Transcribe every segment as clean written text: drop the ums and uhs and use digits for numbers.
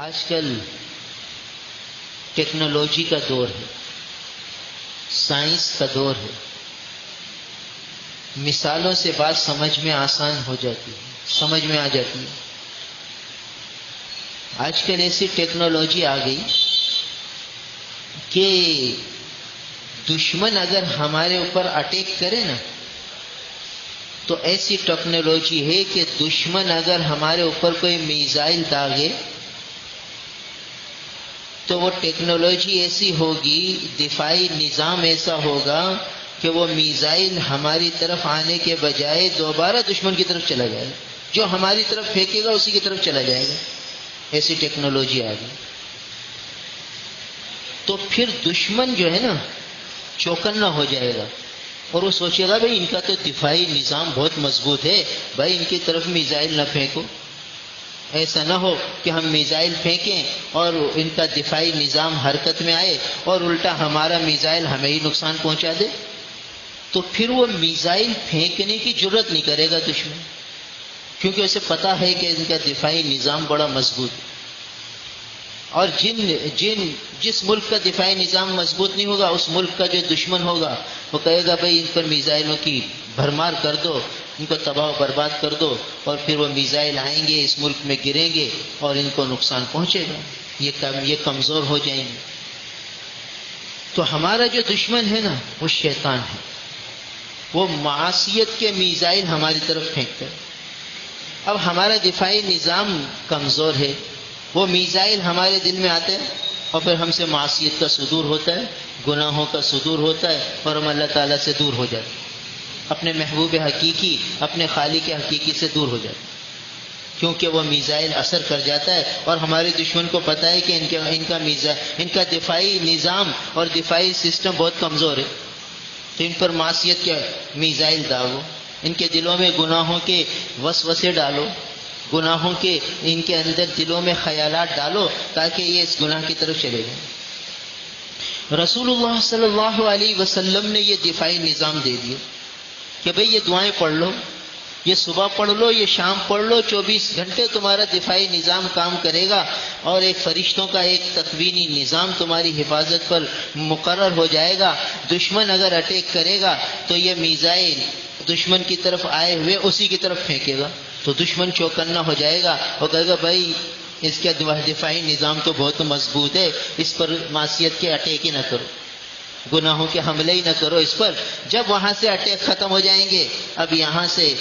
آج کل ٹیکنالوجی کا دور ہے، سائنس کا دور ہے، مثالوں سے بات سمجھ میں آسان ہو جاتی ہے، سمجھ میں آ جاتی ہے۔ آج کل ایسی ٹیکنالوجی آ گئی کہ دشمن اگر ہمارے اوپر اٹیک کرے نا تو ایسی ٹیکنالوجی ہے کہ دشمن اگر ہمارے اوپر کوئی میزائل داغے تو وہ ٹیکنالوجی ایسی ہوگی، دفاعی نظام ایسا ہوگا کہ وہ میزائل ہماری طرف آنے کے بجائے دوبارہ دشمن کی طرف چلا جائے گا، جو ہماری طرف پھینکے گا اسی کی طرف چلا جائے گا۔ ایسی ٹیکنالوجی آ گئی تو پھر دشمن جو ہے نا چوکنا ہو جائے گا اور وہ سوچے گا بھائی ان کا تو دفاعی نظام بہت مضبوط ہے، بھائی ان کی طرف میزائل نہ پھینکو۔ ایسا نہ ہو کہ ہم میزائل پھینکیں اور ان کا دفاعی نظام حرکت میں آئے اور الٹا ہمارا میزائل ہمیں ہی نقصان پہنچا دے، تو پھر وہ میزائل پھینکنے کی جرت نہیں کرے گا دشمن، کیونکہ اسے پتا ہے کہ ان کا دفاعی نظام بڑا مضبوط ہے۔ اور جس ملک کا دفاعی نظام مضبوط نہیں ہوگا اس ملک کا جو دشمن ہوگا وہ کہے گا بھائی ان پر میزائلوں کی بھرمار کر دو، ان کو تباہ و برباد کر دو، اور پھر وہ میزائل آئیں گے اس ملک میں گریں گے اور ان کو نقصان پہنچے گا، یہ کمزور ہو جائیں گے۔ تو ہمارا جو دشمن ہے نا وہ شیطان ہے، وہ معصیت کے میزائل ہماری طرف پھینکتا ہے۔ اب ہمارا دفاعی نظام کمزور ہے، وہ میزائل ہمارے دل میں آتے ہیں اور پھر ہم سے معصیت کا صدور ہوتا ہے، گناہوں کا صدور ہوتا ہے اور ہم اللہ تعالیٰ سے دور ہو جاتے ہیں، اپنے محبوب حقیقی، اپنے خالق حقیقی سے دور ہو جاتے ہیں، کیونکہ وہ میزائل اثر کر جاتا ہے اور ہمارے دشمن کو پتہ ہے کہ ان کا دفاعی نظام اور دفاعی سسٹم بہت کمزور ہے، تو ان پر معصیت کے میزائل داغو، ان کے دلوں میں گناہوں کے وسوسے ڈالو، گناہوں کے ان کے اندر دلوں میں خیالات ڈالو تاکہ یہ اس گناہ کی طرف چلے جائیں۔ رسول اللہ صلی اللہ علیہ وسلم نے یہ دفاعی نظام دے دیا کہ بھئی یہ دعائیں پڑھ لو، یہ صبح پڑھ لو، یہ شام پڑھ لو، 24 گھنٹے تمہارا دفاعی نظام کام کرے گا اور ایک فرشتوں کا ایک تکوینی نظام تمہاری حفاظت پر مقرر ہو جائے گا۔ دشمن اگر اٹیک کرے گا تو یہ میزائل دشمن کی طرف آئے ہوئے اسی کی طرف پھینکے گا، تو دشمن چوکنا ہو جائے گا اور کہے گا بھائی اس کا دفاعی نظام تو بہت مضبوط ہے، اس پر معصیت کے اٹیک ہی نہ کرو، گناہوں کے حملے ہی نہ کرو اس پر۔ جب وہاں سے اٹیک ختم ہو جائیں گے اب یہاں سے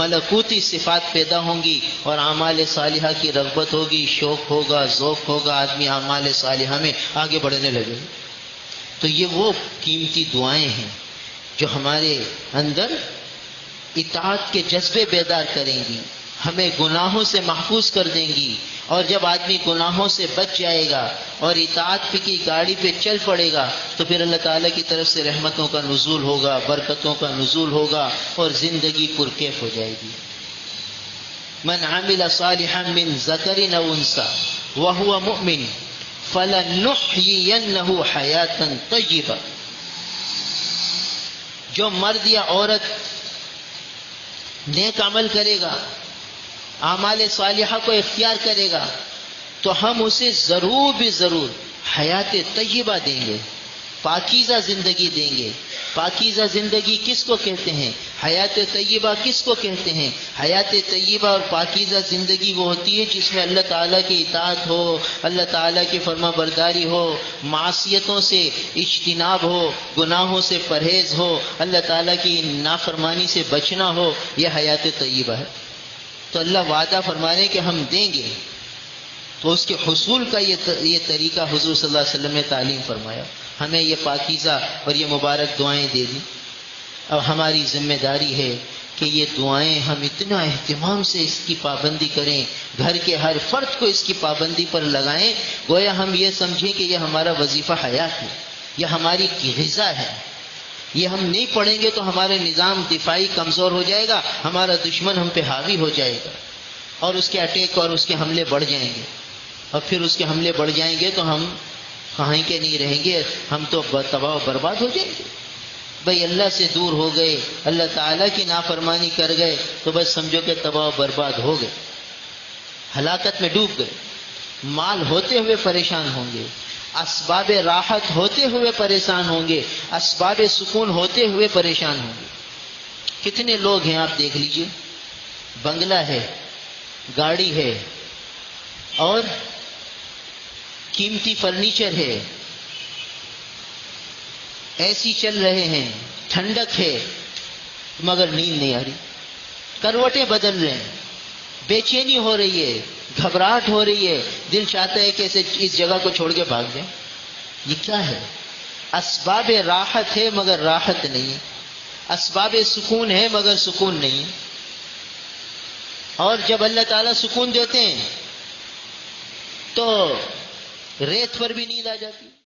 ملکوتی صفات پیدا ہوں گی اور اعمال صالحہ کی رغبت ہوگی، شوق ہوگا، ذوق ہوگا، آدمی اعمال صالحہ میں آگے بڑھنے لگے۔ تو یہ وہ قیمتی دعائیں ہیں جو ہمارے اندر اطاعت کے جذبے بیدار کریں گی، ہمیں گناہوں سے محفوظ کر دیں گی، اور جب آدمی گناہوں سے بچ جائے گا اور اطاعت کی گاڑی پہ چل پڑے گا تو پھر اللہ تعالیٰ کی طرف سے رحمتوں کا نزول ہوگا، برکتوں کا نزول ہوگا اور زندگی پرکیف ہو جائے گی۔ من عمل صالحا من ذکر او انثی وهو مؤمن فلنحیینہ حیاتا طیبہ، جو مرد یا عورت نیک عمل کرے گا، اعمال صالحہ کو اختیار کرے گا تو ہم اسے ضرور بھی ضرور حیات طیبہ دیں گے، پاکیزہ زندگی دیں گے۔ پاکیزہ زندگی کس کو کہتے ہیں؟ حیات طیبہ کس کو کہتے ہیں؟ حیات طیبہ اور پاکیزہ زندگی وہ ہوتی ہے جس میں اللہ تعالیٰ کی اطاعت ہو، اللہ تعالیٰ کی فرما برداری ہو، معصیتوں سے اجتناب ہو، گناہوں سے پرہیز ہو، اللہ تعالیٰ کی نافرمانی سے بچنا ہو، یہ حیات طیبہ ہے۔ تو اللہ وعدہ فرما رہے کہ ہم دیں گے، تو اس کے حصول کا یہ طریقہ حضور صلی اللہ علیہ وسلم نے تعلیم فرمایا، ہمیں یہ پاکیزہ اور یہ مبارک دعائیں دے دی۔ اب ہماری ذمہ داری ہے کہ یہ دعائیں ہم اتنا اہتمام سے اس کی پابندی کریں، گھر کے ہر فرد کو اس کی پابندی پر لگائیں، گویا ہم یہ سمجھیں کہ یہ ہمارا وظیفہ حیات ہے، یہ ہماری غذا ہے۔ یہ ہم نہیں پڑھیں گے تو ہمارا نظام دفاعی کمزور ہو جائے گا، ہمارا دشمن ہم پہ حاوی ہو جائے گا اور اس کے اٹیک اور اس کے حملے بڑھ جائیں گے، اور پھر اس کے حملے بڑھ جائیں گے تو ہم کہیں کے نہیں رہیں گے، ہم تو تباہ و برباد ہو جائیں گے۔ بھئی اللہ سے دور ہو گئے، اللہ تعالیٰ کی نافرمانی کر گئے تو بس سمجھو کہ تباہ و برباد ہو گئے، ہلاکت میں ڈوب گئے۔ مال ہوتے ہوئے پریشان ہوں گے، اسباب راحت ہوتے ہوئے پریشان ہوں گے، اسباب سکون ہوتے ہوئے پریشان ہوں گے۔ کتنے لوگ ہیں آپ دیکھ لیجئے، بنگلہ ہے، گاڑی ہے اور قیمتی فرنیچر ہے، ایسی چل رہے ہیں، ٹھنڈک ہے، مگر نیند نہیں آ رہی، کروٹیں بدل رہے ہیں، بے چینی ہو رہی ہے، گھبراہٹ ہو رہی ہے، دل چاہتا ہے کہ اس جگہ کو چھوڑ کے بھاگ جائیں۔ یہ کیا ہے؟ اسباب راحت ہے مگر راحت نہیں ہے، اسباب سکون ہے مگر سکون نہیں ہے۔ اور جب اللہ تعالیٰ سکون دیتے ہیں تو ریت پر بھی نیند آ جاتی ہے۔